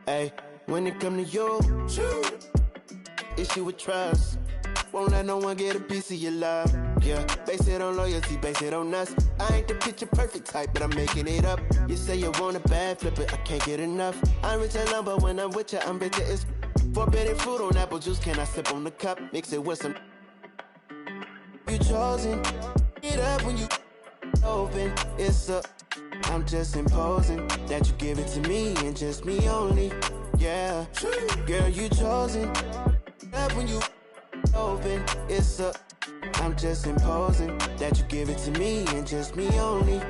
Hey, when it come to you, issue with trust. Won't let no one get a piece of your love. Yeah, base it on loyalty, base it on us. I ain't the picture perfect type, but I'm making it up. You say you want a bad, flip it, I can't get enough. I'm rich and lumber, when I'm with you, I'm bitter as forbidden fruit on apple juice. Can I sip on the cup? Mix it with some. You chosen, get up when you open. It's a, I'm just imposing that you give it to me and just me only. Yeah, girl, you chosen. Get up when you open. It's a, I'm just imposing that you give it to me and just me only.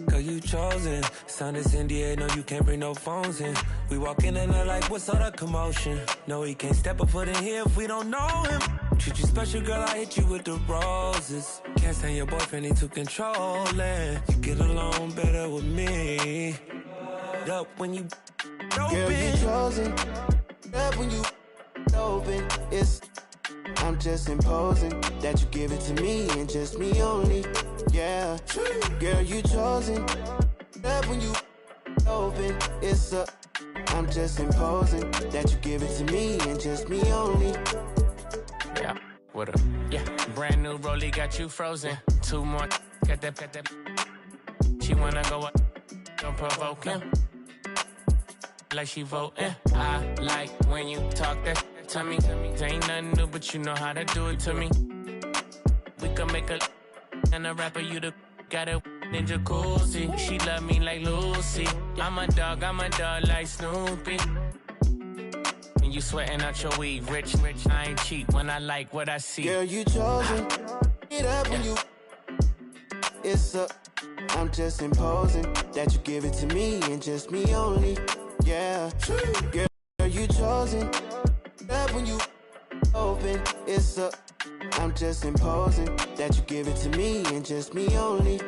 Girl, you chosen. Sign this NDA, no, you can't bring no phones in. We walk in and they're like, what's all the commotion? No, he can't step a foot in here if we don't know him. Treat you special, girl, I hit you with the roses. Can't stand your boyfriend, he too controlling. You get along better with me. Up when you open. Girl, you chosen. Up when you open. It's, I'm just imposing that you give it to me and just me only. Yeah, girl, you chosen. Up when you open. It's a, I'm just imposing that you give it to me and just me only. Yeah, what up? Yeah, brand new rollie got you frozen. Two more, got that. She wanna go up, don't provoke him. Like she voting. I like when you talk that to me. Ain't nothing new, but you know how to do it to me. We can make a and a rapper, you the got a ninja jacuzzi. She love me like Lucy. I'm a dog like Snoopy. And you sweating out your weed, rich, I ain't cheap when I like what I see. Girl, you chosen. Get up when you. It's a, I'm just imposing that you give it to me and just me only. Yeah, girl, you chosen. Up when you open. It's a, I'm just imposing that you give it to me and just me only.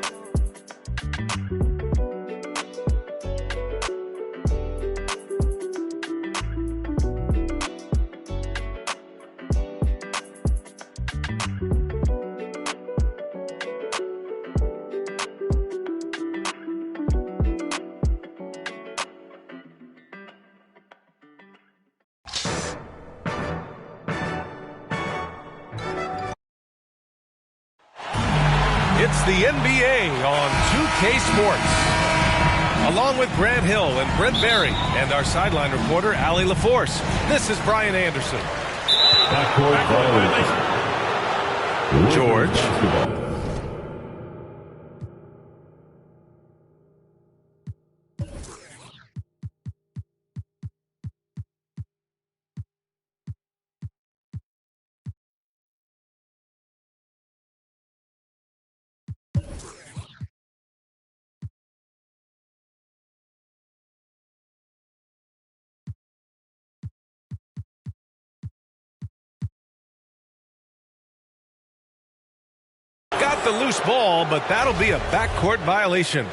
It's the NBA on 2K Sports. Along with Grant Hill and Brent Barry and our sideline reporter, Allie LaForce, this is Brian Anderson. George. Got the loose ball, but that'll be a backcourt violation.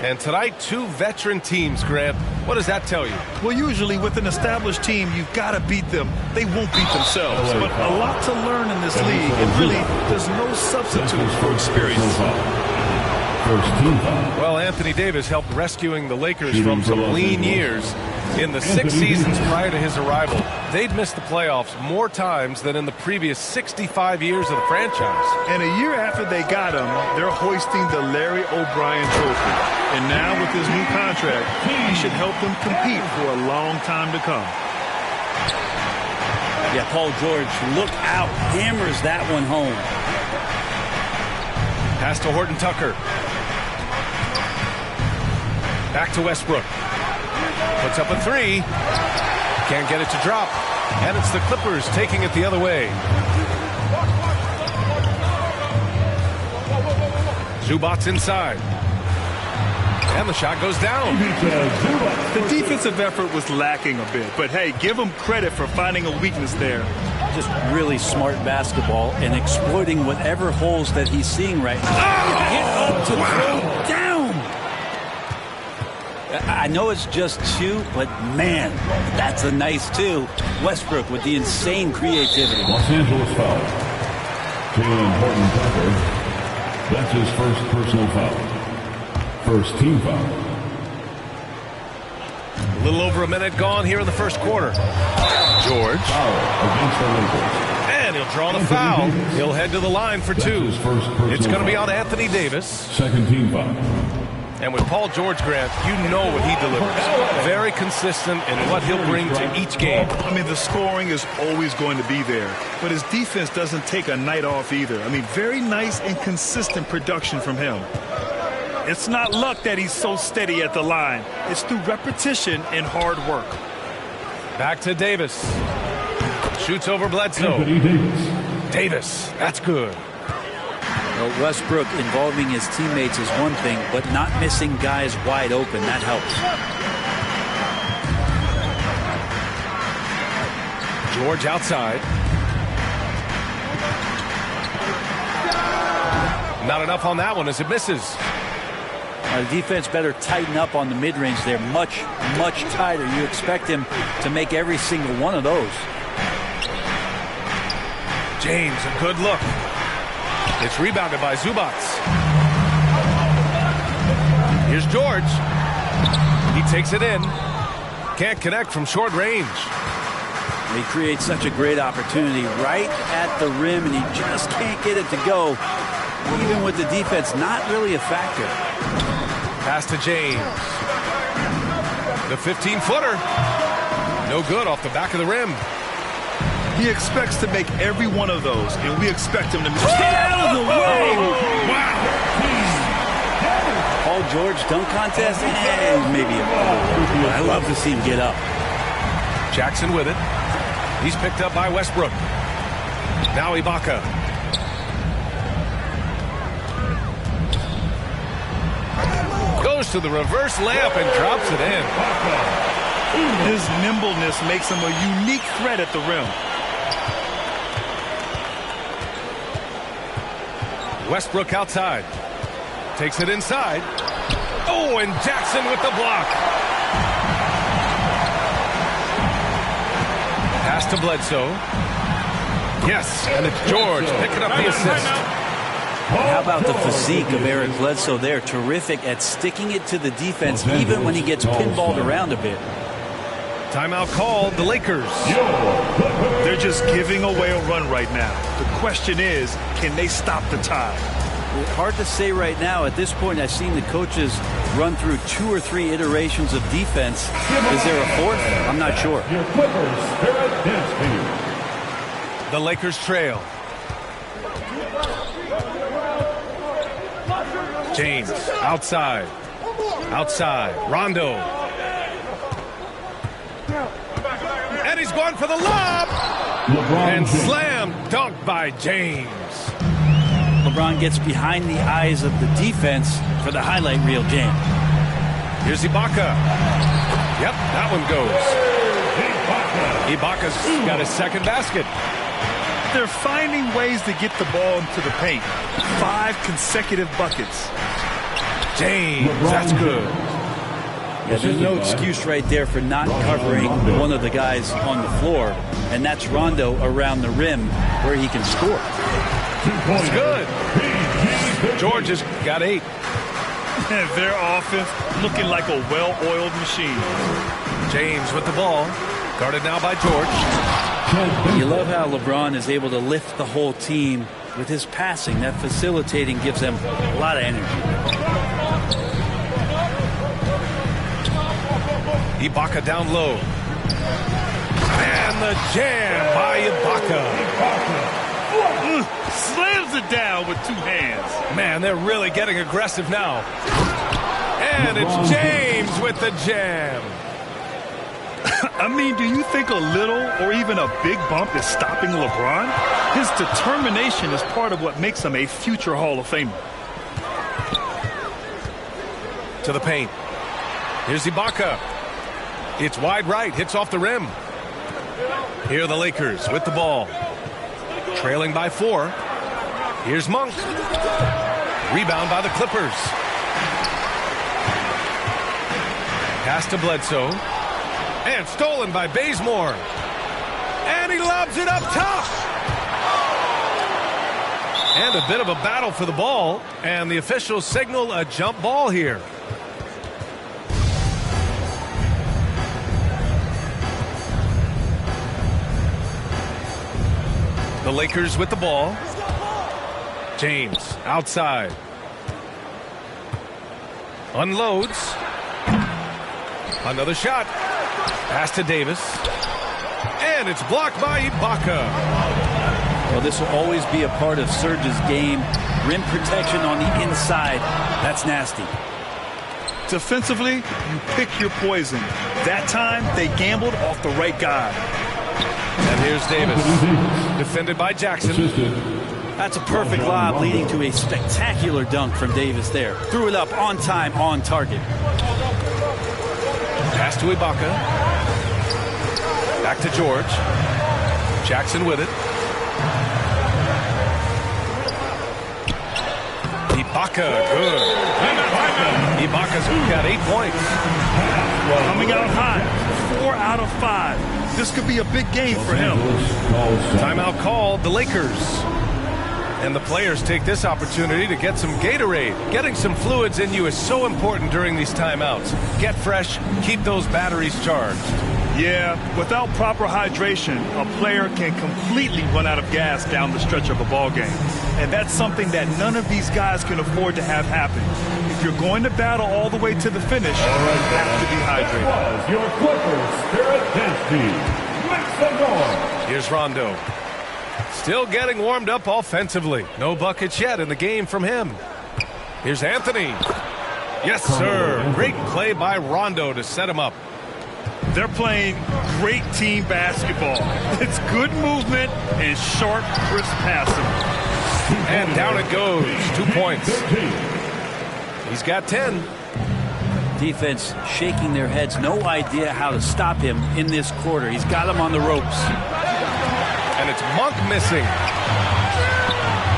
And tonight, two veteran teams, Grant. What does that tell you? Well, usually with an established team, you've got to beat them. They won't beat themselves. But a lot to learn in this league. And really, there's no substitute for experience. Well, Anthony Davis helped rescuing the Lakers from some lean years. In the 6 seasons prior to his arrival, they'd missed the playoffs more times than in the previous 65 years of the franchise. And a year after they got him, they're hoisting the Larry O'Brien trophy. And now with his new contract, he should help them compete for a long time to come. Yeah, Paul George, look out, hammers that one home. Pass to Horton Tucker. Back to Westbrook. Puts up a three. Can't get it to drop. And it's the Clippers taking it the other way. Zubac's inside. And the shot goes down. The defensive effort was lacking a bit. But, hey, give him credit for finding a weakness there. Just really smart basketball and exploiting whatever holes that he's seeing right now. Get up to throw down. I know it's just two, but man, that's a nice two. Westbrook with the insane creativity. Los Angeles foul. Jalen Horton Tucker. That's his first personal foul. First team foul. A little over a minute gone here in the first quarter. George. And he'll draw the foul. He'll head to the line for 2. It's going to be on Anthony Davis. Second team foul. And with Paul George, Grant, you know what he delivers. Very consistent in what he'll bring to each game. I mean, the scoring is always going to be there, but his defense doesn't take a night off either. I mean, very nice and consistent production from him. It's not luck that he's so steady at the line. It's through repetition and hard work. Back to Davis. Shoots over Bledsoe. Davis, that's good. Well, Westbrook involving his teammates is one thing, but not missing guys wide open, that helps. George outside. Not enough on that one as it misses. The defense better tighten up on the mid-range there. Much tighter. You expect him to make every single one of those. James, a good look. It's rebounded by Zubac. Here's George. He takes it in. Can't connect from short range. He creates such a great opportunity right at the rim, and he just can't get it to go. Even with the defense not really a factor. Pass to James. The 15-footer. No good off the back of the rim. He expects to make every one of those, and we expect him to get out of the way. Wow. Paul George dunk contest? Maybe a little. I love to see him get up. Jackson with it. He's picked up by Westbrook. Now Ibaka. Goes to the reverse layup and drops it in. His nimbleness makes him a unique threat at the rim. Westbrook outside. Takes it inside. Oh, and Jackson with the block. Pass to Bledsoe. Yes, and it's George picking up the assist. How about the physique of Eric Bledsoe there? Terrific at sticking it to the defense even when he gets pinballed around a bit. Timeout called, the Lakers. They're just giving away a run right now. The question is, can they stop the tide? Hard to say right now. At this point, I've seen the coaches run through 2 or 3 iterations of defense. Is there a fourth? I'm not sure. The Lakers trail. James outside. Outside. Rondo. And he's going for the lob. And slam dunk by James. LeBron gets behind the eyes of the defense for the highlight reel jam. Here's Ibaka. Yep, that one goes. Ibaka's got his second basket. They're finding ways to get the ball into the paint. 5 consecutive buckets. James, that's good. Yeah, there's no excuse right there for not covering one of the guys on the floor, and that's Rondo around the rim where he can score. That's good. George has got 8. Their offense looking like a well-oiled machine. James with the ball. Guarded now by George. You love how LeBron is able to lift the whole team with his passing. That facilitating gives them a lot of energy. Ibaka down low. And the jam by Ibaka. Slams it down with 2 hands. Man, they're really getting aggressive now. And it's James with the jam. I mean, do you think a little or even a big bump is stopping LeBron? His determination is part of what makes him a future Hall of Famer. To the paint. Here's Ibaka. It's wide right. Hits off the rim. Here are the Lakers with the ball. Trailing by 4. Here's Monk. Rebound by the Clippers. Pass to Bledsoe. And stolen by Bazemore. And he lobs it up top. And a bit of a battle for the ball. And the officials signal a jump ball here. The Lakers with the ball. James outside. Unloads. Another shot. Pass to Davis. And it's blocked by Ibaka. Well, this will always be a part of Serge's game. Rim protection on the inside. That's nasty. Defensively, you pick your poison. That time, they gambled off the right guy. And here's Davis. Defended by Jackson. That's a perfect lob leading to a spectacular dunk from Davis there. Threw it up on time, on target. Pass to Ibaka. Back to George. Jackson with it. Ibaka, good. Ibaka's got 8 points. Coming out hot, 4 out of 5. This could be a big game for him. Timeout called, the Lakers. And the players take this opportunity to get some Gatorade. Getting some fluids in you is so important during these timeouts. Get fresh, keep those batteries charged. Yeah, without proper hydration, a player can completely run out of gas down the stretch of a ball game. And that's something that none of these guys can afford to have happen. If you're going to battle all the way to the finish, you have to be hydrated. Your Clippers Spirit Dance Team. Make some noise. Here's Rondo. Still getting warmed up offensively. No buckets yet in the game from him. Here's Anthony. Yes, sir. Great play by Rondo to set him up. They're playing great team basketball. It's good movement and sharp, crisp passing. And down it goes. 2 points. He's got 10. Defense shaking their heads. No idea how to stop him in this quarter. He's got him on the ropes. And it's Monk missing.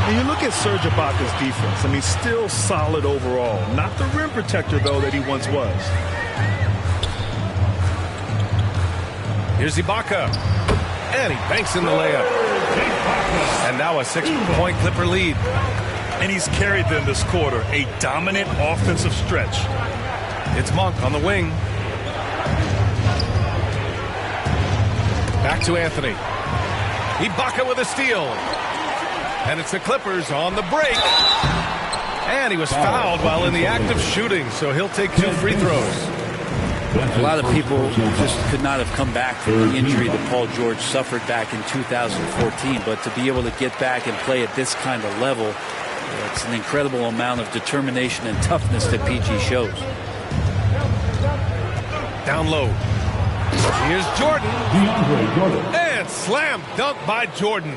And you look at Serge Ibaka's defense. I mean, still solid overall. Not the rim protector, though, that he once was. Here's Ibaka. And he banks in the layup. And now a 6-point Clipper lead. And he's carried them this quarter. A dominant offensive stretch. It's Monk on the wing. Back to Anthony. Ibaka with a steal. And it's the Clippers on the break. And he was fouled while in the act of shooting, so he'll take 2 free throws. A lot of people just could not have come back from the injury that Paul George suffered back in 2014, but to be able to get back and play at this kind of level, it's an incredible amount of determination and toughness that PG shows. Down low. Here's Jordan. And slam dunk by Jordan.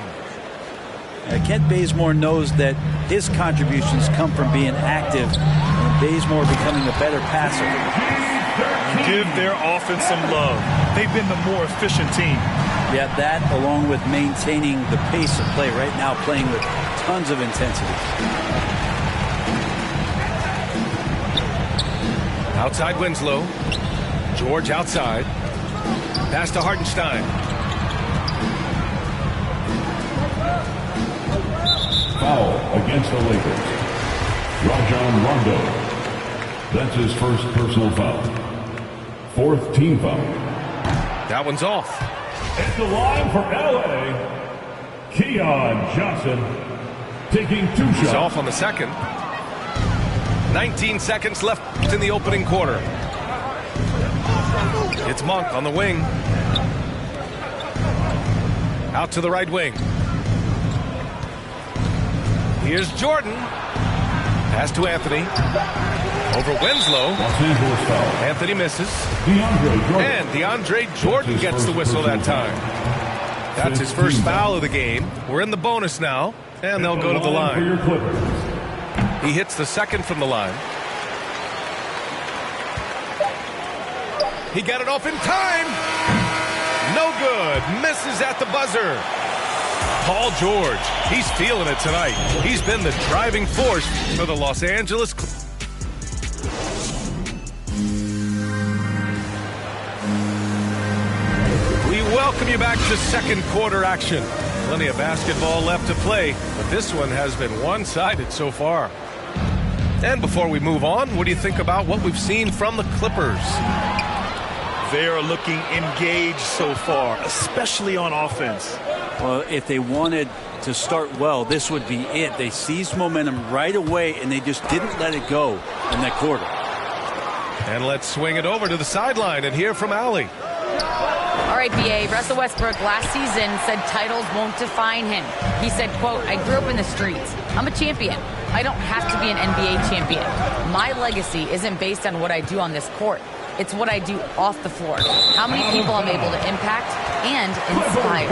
Kent Bazemore knows that his contributions come from being active and Bazemore becoming a better passer. Give their offense some love. They've been the more efficient team. Yeah, that along with maintaining the pace of play right now, playing with tons of intensity. Outside Winslow. George outside. Pass to Hartenstein. Foul against the Lakers. Rajon Rondo. That's his first personal foul. 4th team foul. That one's off. It's the line for LA. Keon Johnson taking 2 shots. He's off on the second. 19 seconds left in the opening quarter. It's Monk on the wing. Out to the right wing. Here's Jordan. Pass to Anthony. Over Winslow. Los Angeles foul. Anthony misses. DeAndre Jordan. And DeAndre Jordan gets the whistle that time. That's his first foul of the game. We're in the bonus now, and they'll go to the line. He hits the second from the line. He got it off in time. No good. Misses at the buzzer. Paul George, he's feeling it tonight. He's been the driving force for the Los Angeles Clippers. We welcome you back to second quarter action. Plenty of basketball left to play, but this one has been one-sided so far. And before we move on, what do you think about what we've seen from the Clippers? They are looking engaged so far, especially on offense. Well, if they wanted to start well, this would be it. They seized momentum right away, and they just didn't let it go in that quarter. And let's swing it over to the sideline and hear from Allie. All right, BA, Russell Westbrook last season said titles won't define him. He said, quote, "I grew up in the streets. I'm a champion. I don't have to be an NBA champion. My legacy isn't based on what I do on this court. It's what I do off the floor. How many people I'm able to impact and inspire."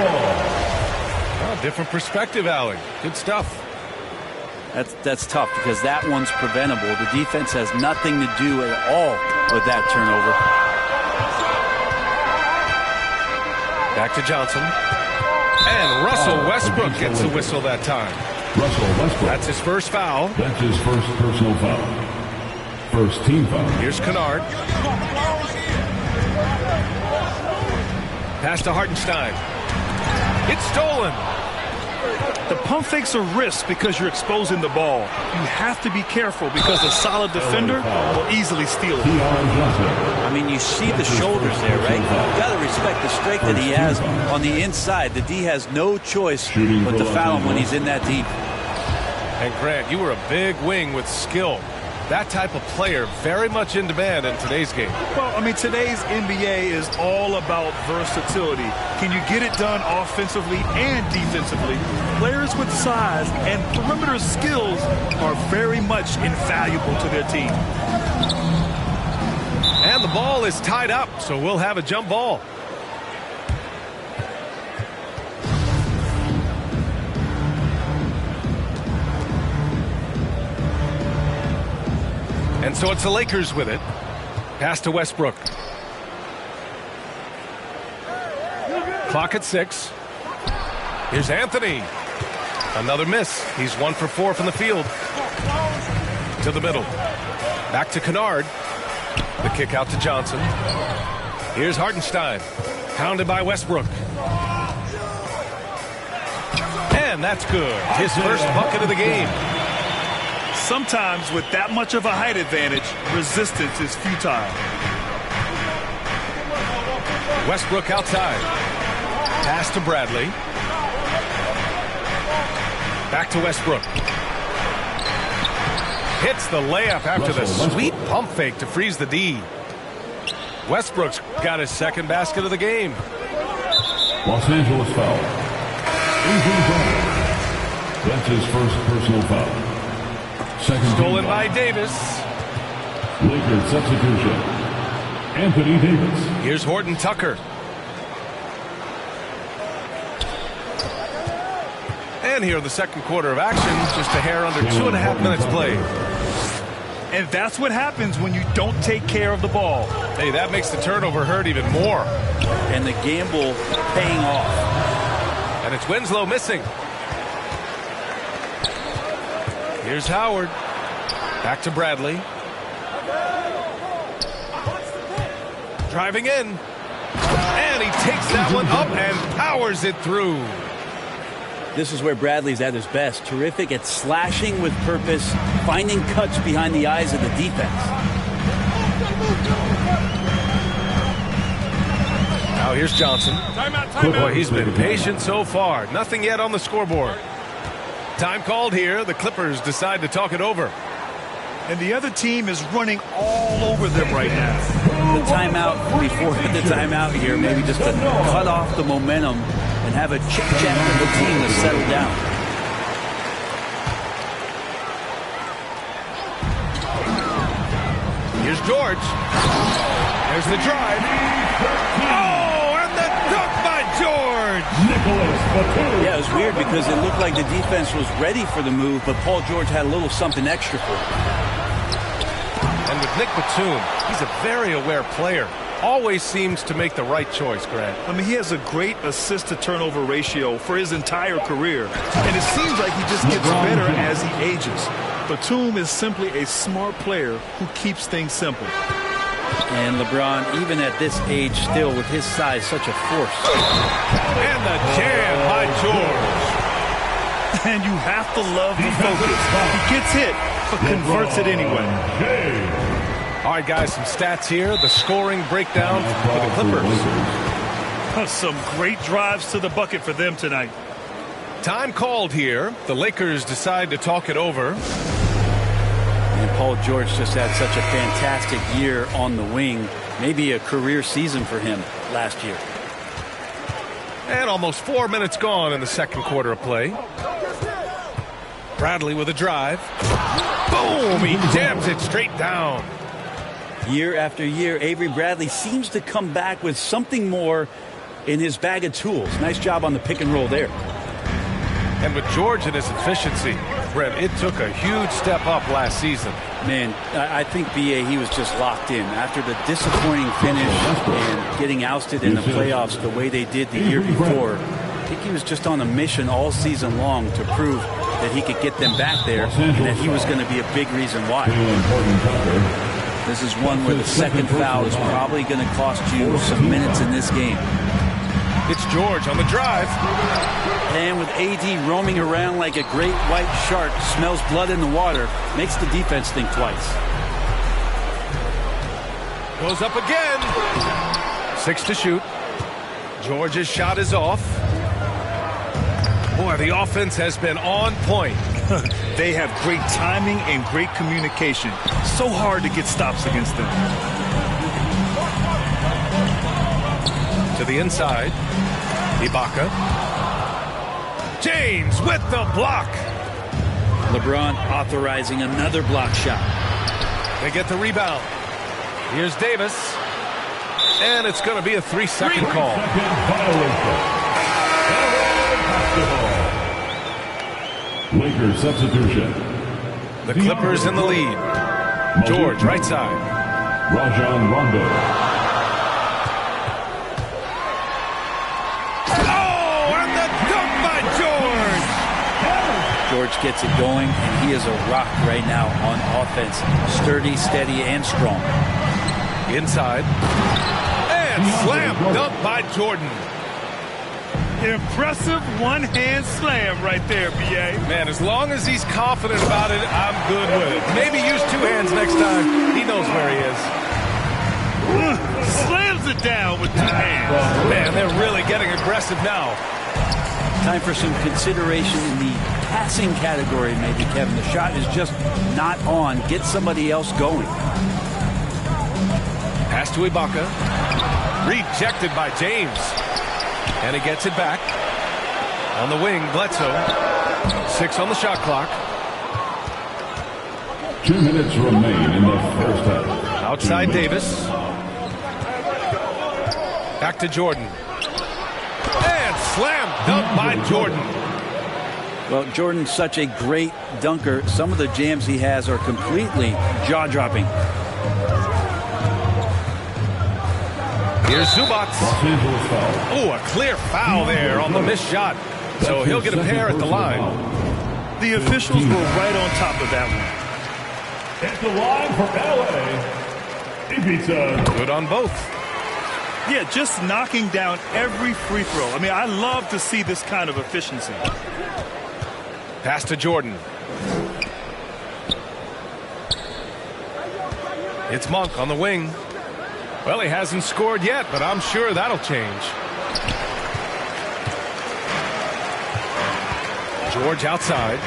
Oh, different perspective, Allie. Good stuff. That's tough because that one's preventable. The defense has nothing to do at all with that turnover. Back to Johnson. And Russell Westbrook gets the whistle that time. Russell Westbrook. That's his first foul. That's his first personal foul. First team foul. Here's Kennard. Pass to Hartenstein. It's stolen. The pump fakes are risks because you're exposing the ball. You have to be careful because a solid defender will easily steal it. I mean, you see the shoulders there, right? You've got to respect the strength that he has on the inside. The D has no choice but to foul him when he's in that deep. And Grant, you were a big wing with skill. That type of player very much in demand in today's game. Well, I mean, today's NBA is all about versatility. Can you get it done offensively and defensively? Players with size and perimeter skills are very much invaluable to their team. And the ball is tied up, so we'll have a jump ball. And so it's the Lakers with it. Pass to Westbrook. Clock at 6. Here's Anthony. Another miss. He's 1 for 4 from the field. To the middle. Back to Kennard. The kick out to Johnson. Here's Hartenstein. Pounded by Westbrook. And that's good. His first bucket of the game. Sometimes with that much of a height advantage, resistance is futile. Westbrook outside. Pass to Bradley. Back to Westbrook. Hits the layup after the sweet pump fake to freeze the D. Westbrook's got his second basket of the game. Los Angeles foul. That's his first personal foul. Second stolen by Davis. Lakers substitution. Anthony Davis. Here's Horton Tucker. And here in the second quarter of action, just a hair under 2.5 minutes played. And that's what happens when you don't take care of the ball. Hey, that makes the turnover hurt even more. And the gamble paying off. And it's Winslow missing. Here's Howard. Back to Bradley. Driving in. And he takes that one up and powers it through. This is where Bradley's at his best. Terrific at slashing with purpose, finding cuts behind the eyes of the defense. Now here's Johnson. Boy, he's been patient so far. Nothing yet on the scoreboard. Time called here. The Clippers decide to talk it over. And the other team is running all over them right now. The timeout before the timeout here, maybe just to cut off the momentum and have a chit-chat with the team to settle down. Here's George. There's the drive. Oh, and the dunk by George. Yeah, it was weird because it looked like the defense was ready for the move, but Paul George had a little something extra for him. And with Nick Batum, he's a very aware player. Always seems to make the right choice, Grant. I mean, he has a great assist-to-turnover ratio for his entire career. And it seems like he just gets better as he ages. Batum is simply a smart player who keeps things simple. And LeBron, even at this age, still with his size, such a force. And the jam by George. And you have to love the focus. He gets hit, but converts it anyway. All right, guys, some stats here. The scoring breakdown for the Clippers. Some great drives to the bucket for them tonight. Time called here. The Lakers decide to talk it over. And Paul George just had such a fantastic year on the wing. Maybe a career season for him last year. And almost 4 minutes gone in the second quarter of play. Bradley with a drive. Boom! He jams it straight down. Year after year, Avery Bradley seems to come back with something more in his bag of tools. Nice job on the pick and roll there. And with George and his efficiency, Brett, it took a huge step up last season. Man, I think, B.A., he was just locked in. After the disappointing finish and getting ousted in the playoffs the way they did the year before, I think he was just on a mission all season long to prove that he could get them back there and that he was going to be a big reason why. This is one where the second foul is probably going to cost you some minutes in this game. It's George on the drive. And with AD roaming around like a great white shark, smells blood in the water, makes the defense think twice. Goes up again. 6 to shoot. George's shot is off. Boy, the offense has been on point. They have great timing and great communication. So hard to get stops against them. To the inside. Ibaka. James with the block. LeBron authorizing another block shot. They get the rebound. Here's Davis. And it's going to be a 3-second call. Lakers substitution. The Clippers in the lead. George, right side. Rajon Rondo. Oh, and the dunk by George. George gets it going, and he is a rock right now on offense. Sturdy, steady, and strong. Inside. And slam dunk by Jordan. Impressive one-hand slam right there, B.A. Man, as long as he's confident about it, I'm good with it. Maybe use 2 hands next time. He knows where he is. Slams it down with 2 hands. Man, they're really getting aggressive now. Time for some consideration in the passing category, maybe, Kevin. The shot is just not on. Get somebody else going. Pass to Ibaka. Rejected by James. And he gets it back. On the wing, Bledsoe. 6 on the shot clock. 2 minutes remain in the first half. Outside Davis. Back to Jordan. And slam dunk by Jordan. Well, Jordan's such a great dunker. Some of the jams he has are completely jaw-dropping. Here's Zubac. Oh, a clear foul there on the missed shot. So he'll get a pair at the line. The officials were right on top of that one. At the line for LA, Ibiza. Good on both. Yeah, just knocking down every free throw. I mean, I love to see this kind of efficiency. Pass to Jordan. It's Monk on the wing. Well, he hasn't scored yet, but I'm sure that'll change. George outside.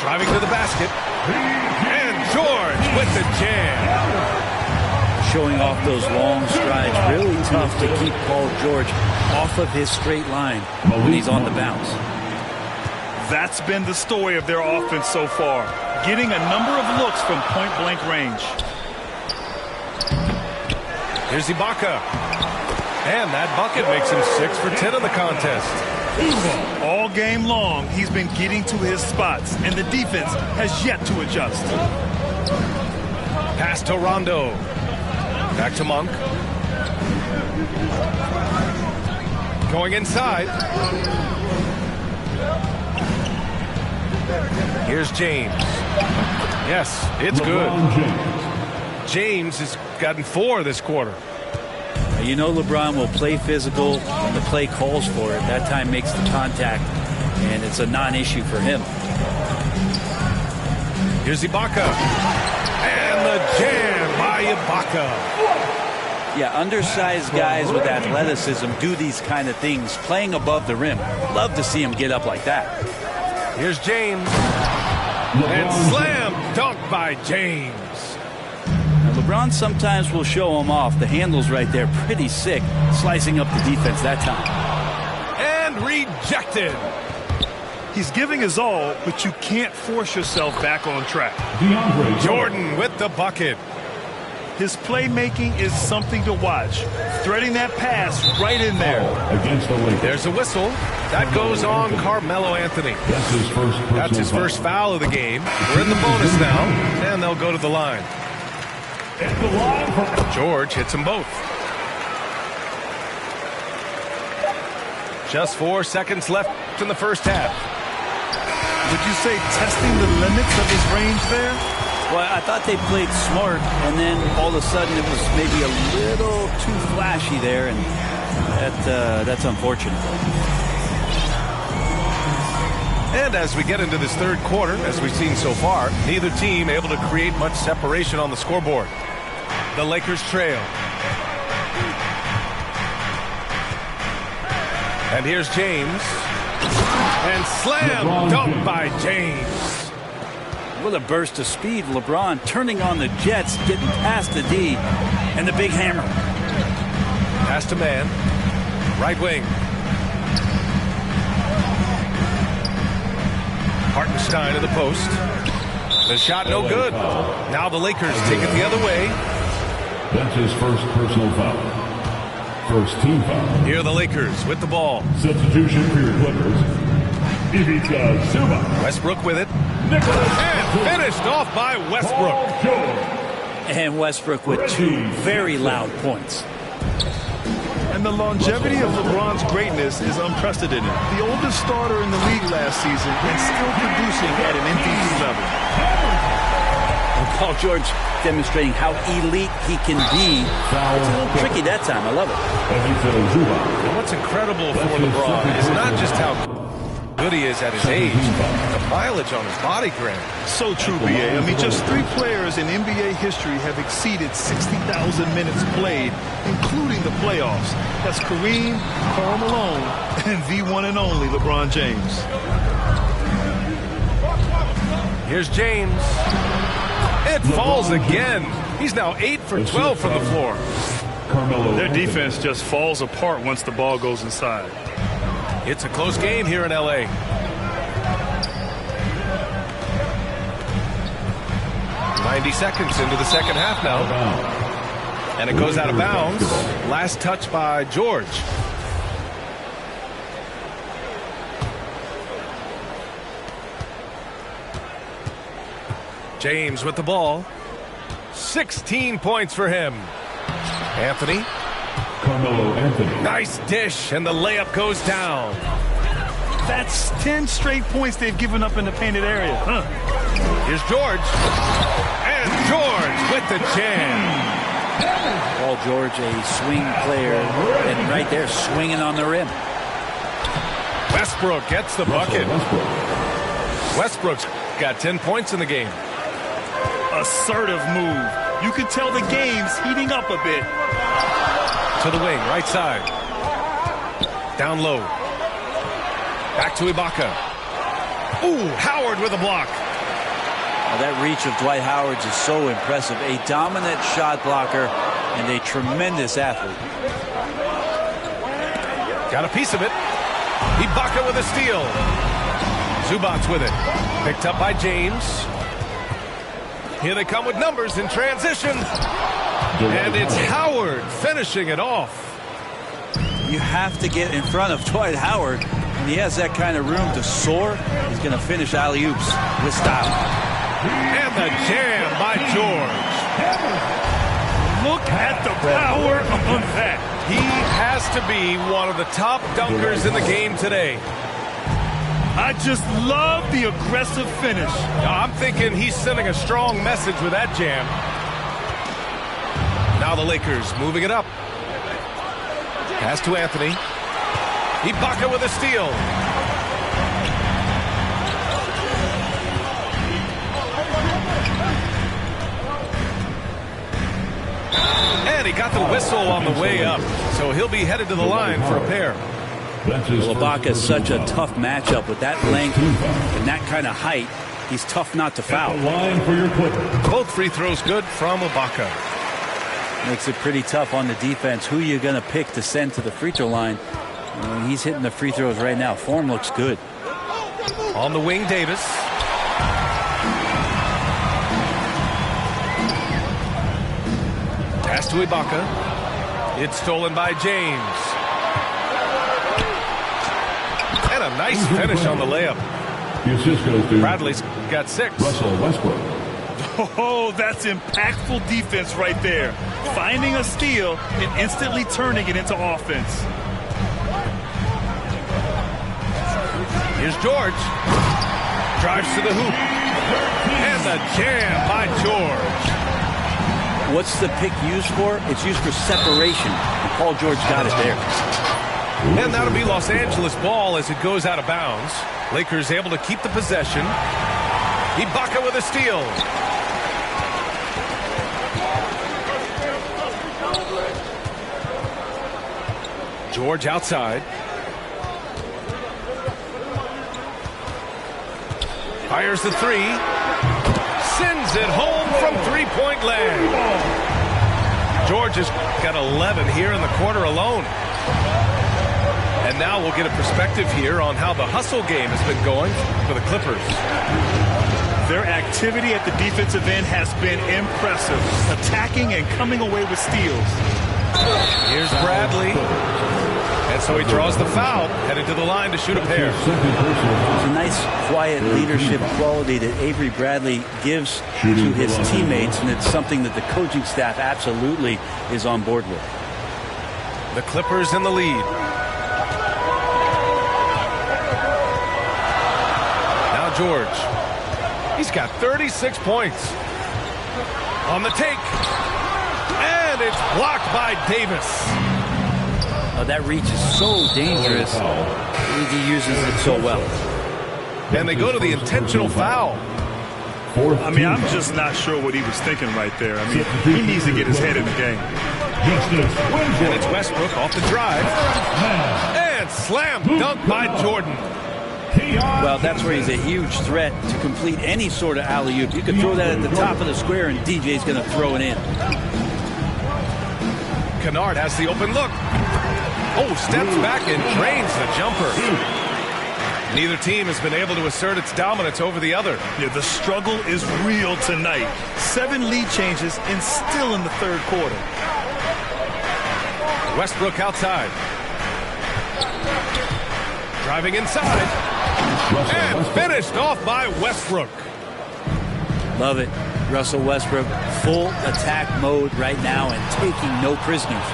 Driving to the basket. And George with the jam. Showing off those long strides. Really tough to keep Paul George off of his straight line when he's on the bounce. That's been the story of their offense so far. Getting a number of looks from point-blank range. Here's Ibaka. And that bucket makes him 6 for 10 in the contest. All game long, he's been getting to his spots, and the defense has yet to adjust. Pass to Rondo. Back to Monk. Going inside. Here's James. Yes, it's good. James has gotten 4 this quarter. You know LeBron will play physical when the play calls for it. That time makes the contact, and it's a non-issue for him. Here's Ibaka. And the jam by Ibaka. Yeah, undersized guys with athleticism do these kind of things, playing above the rim. Love to see him get up like that. Here's James. And slam dunk by James. Now, LeBron sometimes will show him off. The handle's right there, pretty sick, slicing up the defense that time. And rejected. He's giving his all, but you can't force yourself back on track. Jordan with the bucket. His playmaking is something to watch. Threading that pass right in there. Against the Lakers. There's a whistle. That goes on Carmelo Anthony. That's his first foul of the game. We're in the bonus now, and they'll go to the line. George hits them both. Just 4 seconds left in the first half. Would you say testing the limits of his range there? Well, I thought they played smart, and then all of a sudden it was maybe a little too flashy there, and that's unfortunate. And as we get into this third quarter, as we've seen so far, neither team able to create much separation on the scoreboard. The Lakers trail. And here's James. And slam dunk by James. With a burst of speed, LeBron turning on the Jets, getting past the D, and the big hammer. Pass to man. Right wing. Hartenstein to the post. The shot no good. Now the Lakers take it the other way. That's his first personal foul. First team foul. Here are the Lakers with the ball. Substitution for your Clippers. Ivica Zubac. Westbrook with it. And finished off by Westbrook. And Westbrook with 2 very loud points. And the longevity of LeBron's greatness is unprecedented. The oldest starter in the league last season and still producing at an MVP level. Paul George demonstrating how elite he can be. It's a little tricky that time. I love it. And what's incredible for LeBron is not just how good he is at his age, the mileage on his body grade. So true, BA. I mean, just 3 players in NBA history have exceeded 60,000 minutes played, including the playoffs. That's Kareem, Karl Malone, and the one and only LeBron James. Here's James. It falls again. He's now 8 for 12 from the floor. Their defense just falls apart once the ball goes inside. It's a close game here in L.A. .90 seconds into the second half now. And it goes out of bounds. Last touch by George. James with the ball. 16 points for him. Anthony. Carmelo Anthony. Nice dish, and the layup goes down. That's 10 straight points they've given up in the painted area. Here's George. And George with the jam. Paul George, a swing player, and right there swinging on the rim. Westbrook gets the bucket. Westbrook's got 10 points in the game. Assertive move. You can tell the game's heating up a bit. To the wing, right side. Down low. Back to Ibaka. Ooh, Howard with a block. Now that reach of Dwight Howard is so impressive. A dominant shot blocker and a tremendous athlete. Got a piece of it. Ibaka with a steal. Zubac with it. Picked up by James. Here they come with numbers in transition. And it's Howard finishing it off. You have to get in front of Dwight Howard. When he has that kind of room to soar, he's going to finish alley-oops with style. And the jam by George. Look at the power on that. He has to be one of the top dunkers in the game today. I just love the aggressive finish. I'm thinking he's sending a strong message with that jam. Now the Lakers moving it up. Pass to Anthony. Ibaka with a steal. And And he got the whistle on the way up, so he'll be headed to the line for a pair. Well, Ibaka is such a tough matchup with that length and that kind of height. He's tough not to foul. Both free throws good from Ibaka. Makes it pretty tough on the defense. Who you're going to pick to send to the free throw line? He's hitting the free throws right now. Form looks good. On the wing, Davis. Pass to Ibaka. It's stolen by James. And a nice finish on the layup. Bradley's got 6. Russell Westbrook. Oh, that's impactful defense right there. Finding a steal and instantly turning it into offense. Here's George. Drives to the hoop. And the jam by George. What's the pick used for? It's used for separation. And Paul George got it there. And that'll be Los Angeles ball as it goes out of bounds. Lakers able to keep the possession. Ibaka with a steal. George outside. Fires the 3. Sends it home from three-point land. George has got 11 here in the quarter alone. And now we'll get a perspective here on how the hustle game has been going for the Clippers. Their activity at the defensive end has been impressive, attacking and coming away with steals. Here's Bradley. And so he draws the foul, headed to the line to shoot a pair. It's a nice, quiet leadership quality that Avery Bradley gives to his teammates, and it's something that the coaching staff absolutely is on board with. The Clippers in the lead. George. He's got 36 points. On the take. And it's blocked by Davis. Oh, that reach is so dangerous. He uses it so well. And they go to the intentional foul. I mean, I'm just not sure what he was thinking right there. I mean, he needs to get his head in the game. And it's Westbrook off the drive. And slam dunk by Jordan. Well, that's where he's a huge threat to complete any sort of alley-oop. You could throw that at the top of the square, and DJ's going to throw it in. Kennard has the open look. Oh, steps back and drains the jumper. Neither team has been able to assert its dominance over the other. Yeah, the struggle is real tonight. 7 lead changes and still in the third quarter. Westbrook outside. Driving inside. And finished off by Westbrook. Love it. Russell Westbrook, full attack mode right now and taking no prisoners.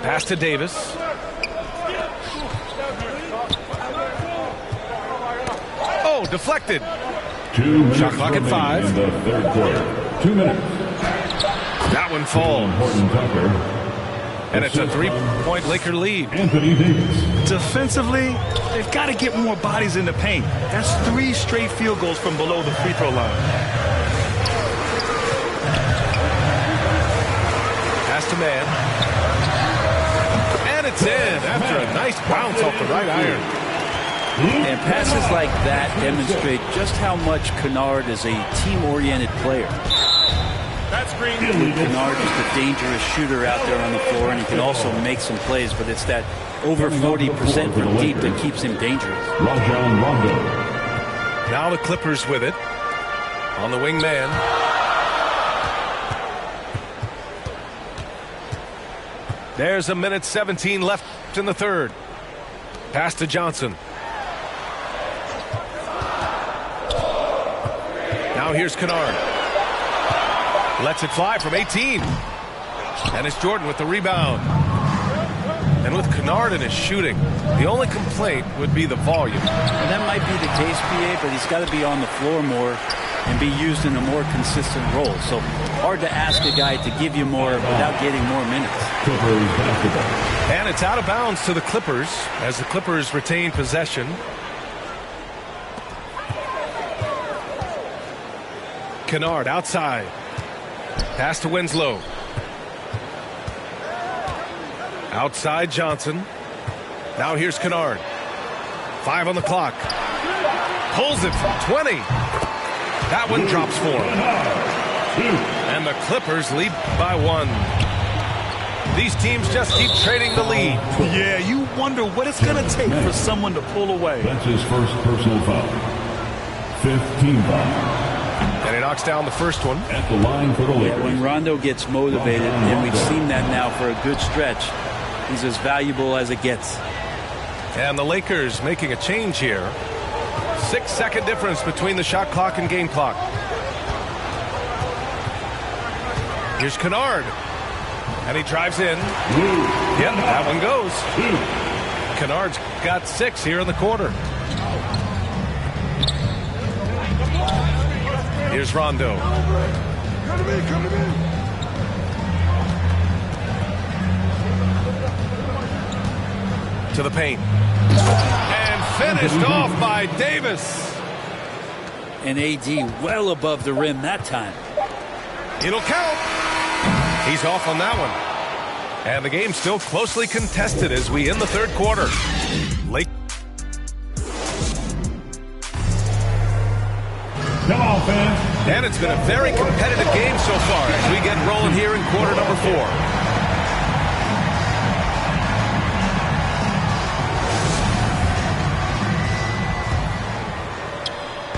Pass to Davis. Oh, deflected. Shot clock at 5. In the third quarter. 2 minutes. That one falls. And it's a 3-point Laker lead. Anthony Davis. Defensively, they've got to get more bodies in the paint. That's 3 straight field goals from below the free throw line. Pass to man. And it's in after a nice bounce off the right iron. And passes like that demonstrate just how much Kennard is a team-oriented player. That's green. Kennard is a dangerous shooter out there on the floor, and he can also make some plays, but it's that over 40% from deep that keeps him dangerous. Rajon Rondo. Now the Clippers with it. On the wing man. There's a minute 17 left in the third. Pass to Johnson. Now here's Kennard. Lets it fly from 18. And it's Jordan with the rebound. And with Kennard in his shooting, the only complaint would be the volume. And that might be the case, PA, but he's got to be on the floor more and be used in a more consistent role. So hard to ask a guy to give you more without getting more minutes. Clippers basketball. And it's out of bounds to the Clippers as the Clippers retain possession. Kennard outside. Pass to Winslow. Outside Johnson. Now here's Kennard. 5 on the clock. Pulls it from 20. That one drops 4. And the Clippers lead by 1. These teams just keep trading the lead. Yeah, you wonder what it's going to take for someone to pull away. That's his first personal foul. 15 foul. And he knocks down the first one. At the line for the Lakers. When Rondo gets motivated, and we've seen that now for a good stretch, he's as valuable as it gets. And the Lakers making a change here. 6-second difference between the shot clock and game clock. Here's Kennard. And he drives in. Yep, that one goes. Kennard's got 6 here in the quarter. Here's Rondo. To the paint. And finished off by Davis. And AD well above the rim that time. It'll count. He's off on that one. And the game's still closely contested as we end the third quarter. Come on, fans. And it's been a very competitive game so far as we get rolling here in quarter number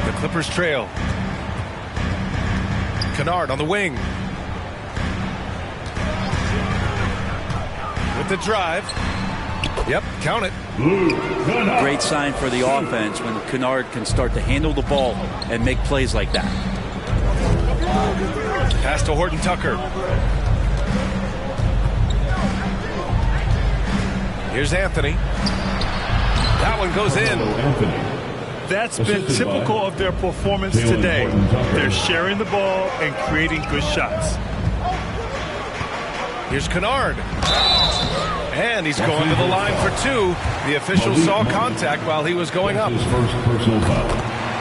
4. The Clippers trail. Kennard on the wing. With the drive. Yep, count it. Great sign for the offense when Kennard can start to handle the ball and make plays like that. Pass to Horton Tucker. Here's Anthony. That one goes in. That's been typical of their performance today. They're sharing the ball and creating good shots. Here's Kennard. And he's going to the line for 2. The official saw contact while he was going up. His first personal foul.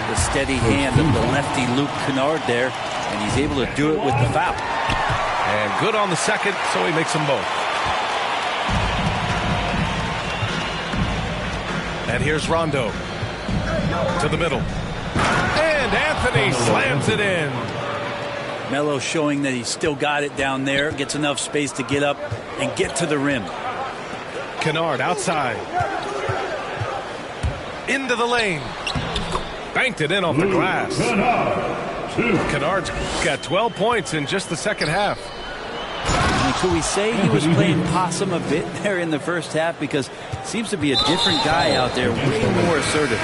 The steady hand of the lefty Luke Kennard there, and he's able to do it with the foul. And good on the second, so he makes them both. And here's Rondo. To the middle. And Anthony slams it in. Melo showing that he's still got it down there, gets enough space to get up and get to the rim. Kennard outside. Into the lane. Banked it in off the glass. Kennard's got 12 points in just the second half. And could we say he was playing possum a bit there in the first half? Because it seems to be a different guy out there, way more assertive.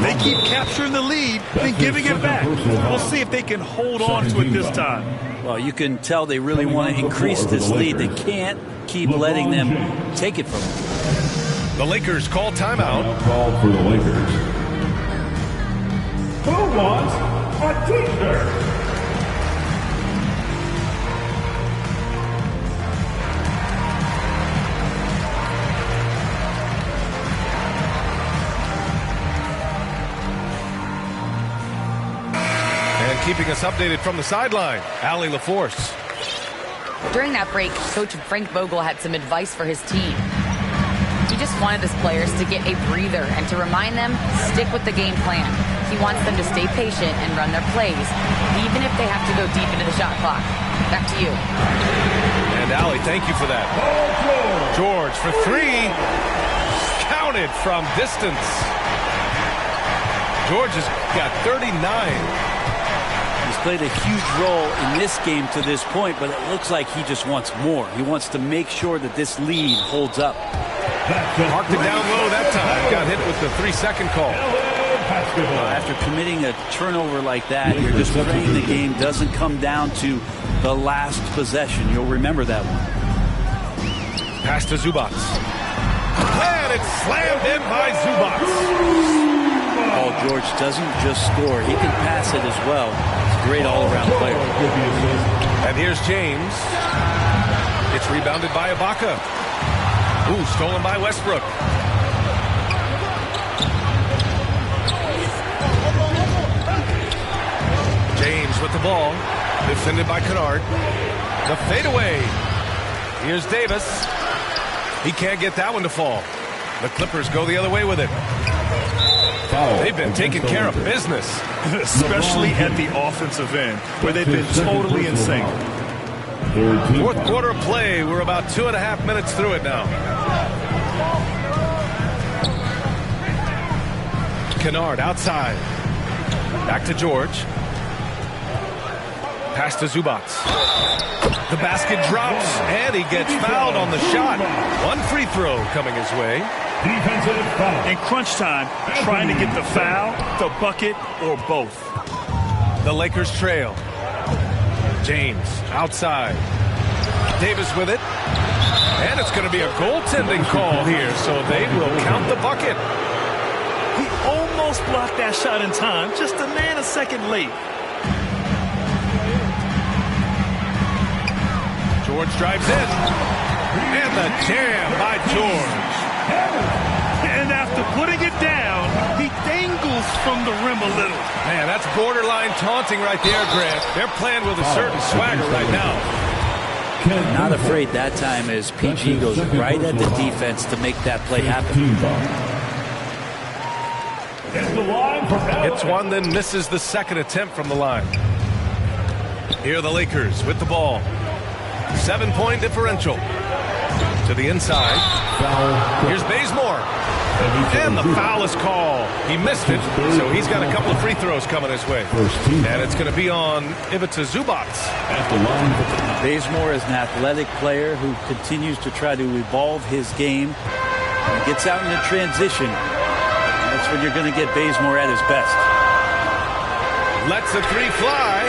They keep capturing the lead and giving it back. We'll see if they can hold on to it this time. Well, you can tell they really want to increase this lead. They can't keep letting them take it from them. The Lakers call timeout. Called for the Lakers. Who wants a t-shirt? Keeping us updated from the sideline, Allie LaForce. During that break, Coach Frank Vogel had some advice for his team. He just wanted his players to get a breather and to remind them, stick with the game plan. He wants them to stay patient and run their plays, even if they have to go deep into the shot clock. Back to you. And Allie, thank you for that. George for 3. Counted from distance. George has got 39. Played a huge role in this game to this point, but it looks like he just wants more. He wants to make sure that this lead holds up. Marked it down low that time. Got hit with the 3-second call. After committing a turnover like that, you're just praying the game doesn't come down to the last possession. You'll remember that one. Pass to Zubac. And it's slammed in by Zubac. Paul George doesn't just score. He can pass it as well. He's a great all-around player. And here's James. It's rebounded by Ibaka. Ooh, stolen by Westbrook. James with the ball. Defended by Kennard. The fadeaway. Here's Davis. He can't get that one to fall. The Clippers go the other way with it. They've been taking care of business. Especially at the offensive end, where they've been totally in sync. Fourth quarter of play. We're about 2.5 minutes through it now. Kennard outside. Back to George. Pass to Zubac. The basket drops, and he gets fouled on the shot. One free throw coming his way. Defensive foul. In crunch time, trying to get the foul, the bucket, or both. The Lakers trail. James outside. Davis with it. And it's going to be a goaltending call here, so they will count the bucket. He almost blocked that shot in time, just a nanosecond late. George drives in. And the jam by George. And after putting it down, he dangles from the rim a little. Man, that's borderline taunting right there, Grant. They're playing with a certain swagger right now. Not afraid that time as PG goes right at the defense to make that play happen. Hits one, then misses the second attempt from the line. Here are the Lakers with the ball. 7-point differential. To the inside. Here's Bazemore. And the foul is called. He missed it, so he's got a couple of free throws coming his way. And it's going to be on Ivica Zubac. Bazemore is an athletic player who continues to try to evolve his game. When he gets out in the transition, that's when you're going to get Bazemore at his best. Lets the three fly.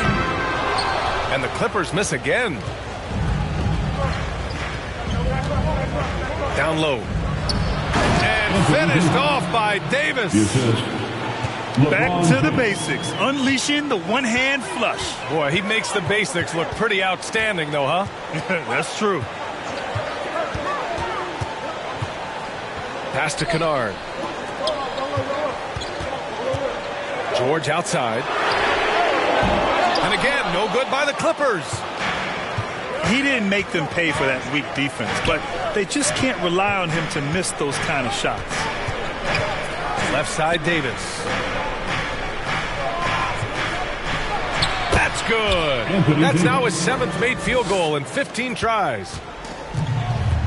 And the Clippers miss again. Down low. And finished off by Davis. Back to the basics. Unleashing the one-hand flush. Boy, he makes the basics look pretty outstanding, though, huh? That's true. Pass to Kennard. George outside. And again, no good by the Clippers. He didn't make them pay for that weak defense, but they just can't rely on him to miss those kind of shots. Left side, Davis. That's good. That's now his 7th made field goal in 15 tries.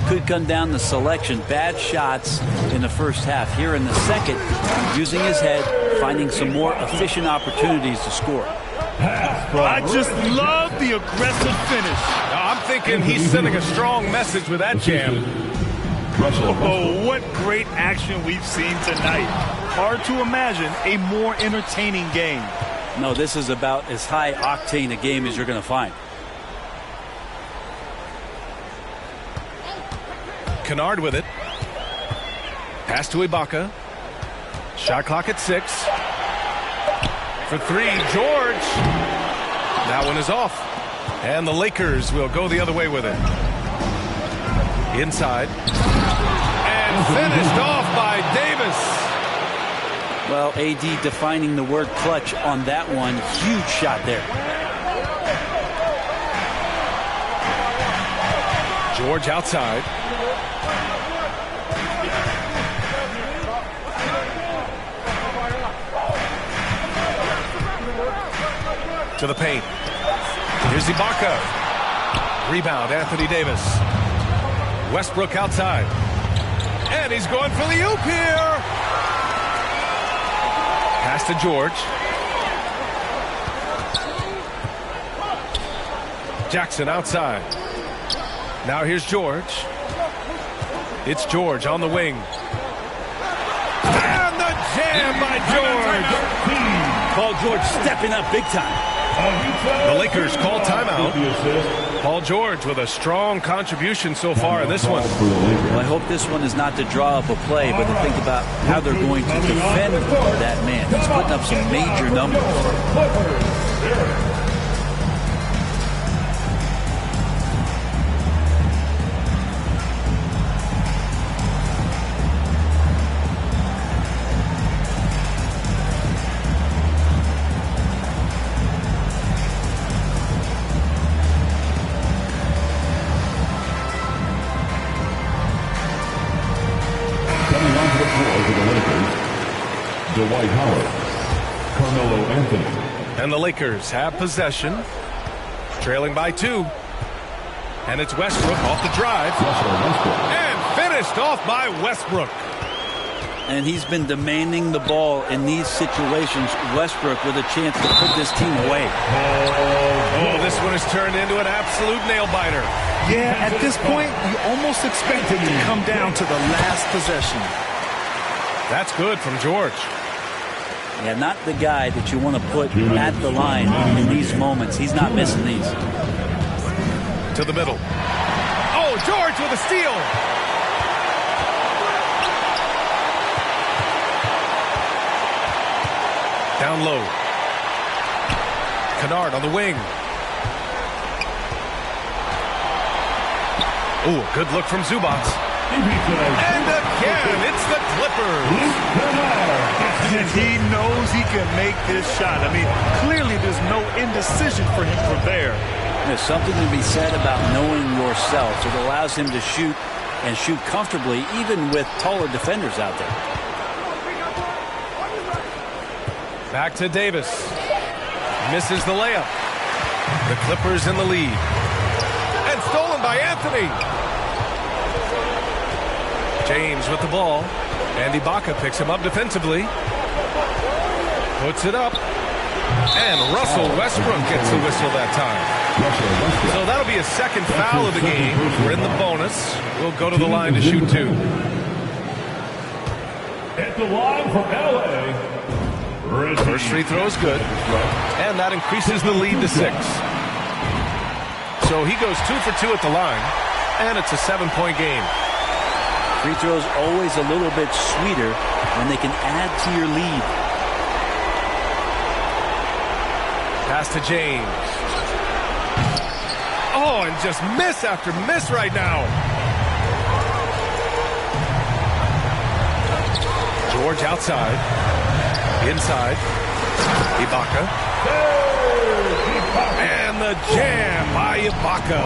Could come down to selection. Bad shots in the first half. Here in the second, using his head, finding some more efficient opportunities to score. I just love the aggressive finish. Now, I'm thinking he's sending a strong message with that jam. Oh, what great action we've seen tonight. Hard to imagine a more entertaining game. No, this is about as high octane a game as you're going to find. Kennard with it. Pass to Ibaka. Shot clock at 6. For 3, George. That one is off. And the Lakers will go the other way with it. Inside. And finished off by Davis. Well, AD defining the word clutch on that one. Huge shot there. George outside. To the paint. Here's Ibaka. Rebound, Anthony Davis. Westbrook outside. And he's going for the oop here. Pass to George. Jackson outside. Now here's George. It's George on the wing. And the jam by George. Paul George stepping up big time. The Lakers call timeout. Paul George with a strong contribution so far in this one. Well, I hope this one is not to draw up a play, but to think about how they're going to defend that man. He's putting up some major numbers. Dwight Howard. Carmelo Anthony. And the Lakers have possession, trailing by 2. And it's Westbrook off the drive. And finished off by Westbrook. And he's been demanding the ball in these situations. Westbrook with a chance to put this team away. Oh, this one has turned into an absolute nail-biter. Yeah, at this point, you almost expect it to come down to the last possession. That's good from George. Yeah, not the guy that you want to put at the line in these moments. He's not missing these. To the middle. Oh, George with a steal. Down low. Kennard on the wing. Ooh, good look from Zubac. And again, it's the Clippers. And he knows he can make this shot. I mean, clearly there's no indecision for him from there. There's something to be said about knowing yourself. It allows him to shoot and shoot comfortably, even with taller defenders out there. Back to Davis. Misses the layup. The Clippers in the lead. And stolen by Anthony. James with the ball. And Ibaka picks him up defensively. Puts it up. And Russell Westbrook gets the whistle that time. So that'll be a second foul of the game. We're in the bonus. We'll go to the line to shoot 2. At the line for LA. First free throw is good. And that increases the lead to 6. So he goes 2 for 2 at the line. And it's a 7-point game. Free throws always a little bit sweeter when they can add to your lead. Pass to James. Oh, and just miss after miss right now. George outside. Inside. Ibaka. And the jam by Ibaka.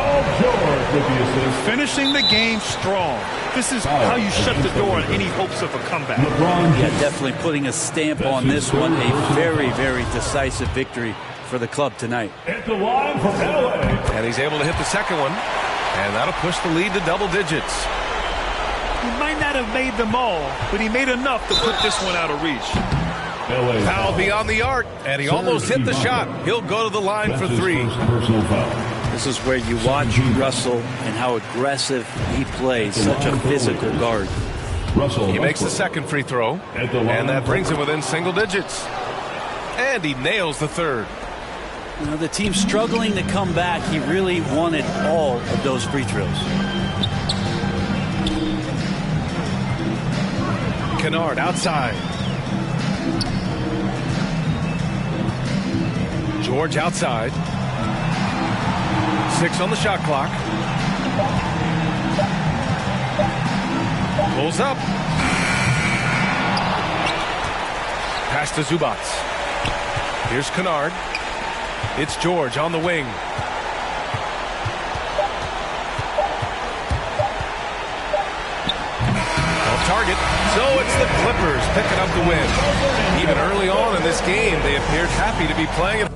Finishing the game strong. This is how you shut the door on any hopes of a comeback. Yeah, definitely putting a stamp on this one. A very, very decisive victory for the club tonight. At the line for LA. And he's able to hit the second one. And that'll push the lead to double digits. He might not have made them all, but he made enough to put this one out of reach. Foul beyond the arc, and he almost hit the shot. He'll go to the line for 3. This is where you watch Russell and how aggressive he plays. Such a physical guard. He makes the second free throw, and that brings him within single digits. And he nails the third. You know, the team struggling to come back. He really wanted all of those free throws. Kennard outside. George outside. 6 on the shot clock. Pulls up. Pass to Zubac. Here's Kennard. It's George on the wing. Off target. So it's the Clippers picking up the win. Even early on in this game, they appeared happy to be playing it.